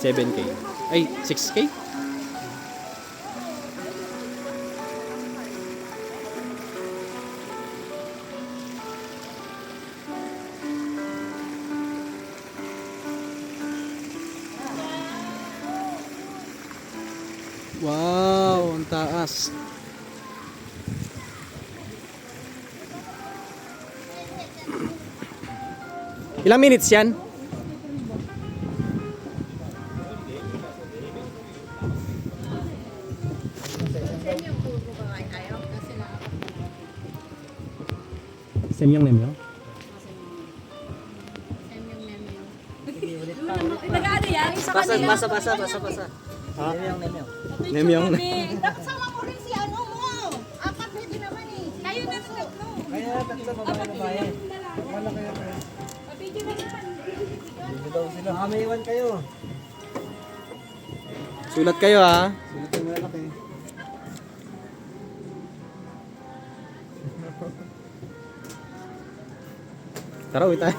7K. Ay, 6K? Wow, ang taas. Ilang minutes yan? Semyong nemyo? Nag-ano yan? Isa kanila. Basa. Ha? Nemyong. Nemyong. Sama mo rin si ano mo. Apat pwede naman eh. Kayo na ng tatlo. Kaya tatlo babae. Wala kayo. Mabigyan na naman. Hindi daw sila. Baka may iwan kayo. Sulat kayo ha. Sulit yung malaki. Tara, uwi tayo.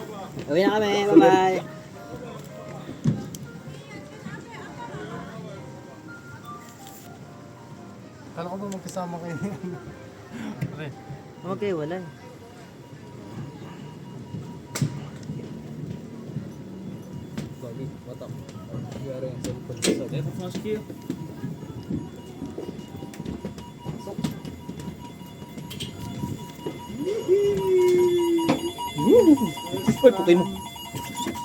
Uwi na kami. Bye-bye. Kala ko ba magkasama kayo? Pare. Okay, wala. Gagi, watak. Nangyari yung cellphone ko sa... Eh, pumasok kayo. Uy, putay mo.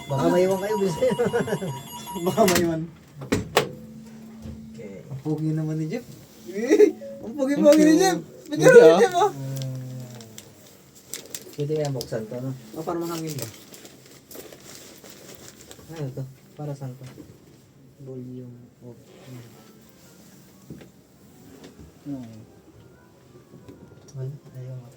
Baka may iwan kayo. Bisa. Baka may iwan. Okay. Ang pogi naman ni Jeff. Ang pogi-pogi ni Jeff. Hindi ah. Jeff oh. Pwede kaya buksan to, no? O, para mahangin ba? Ano to? Para saan to? Volume of... Wala, ayaw nga.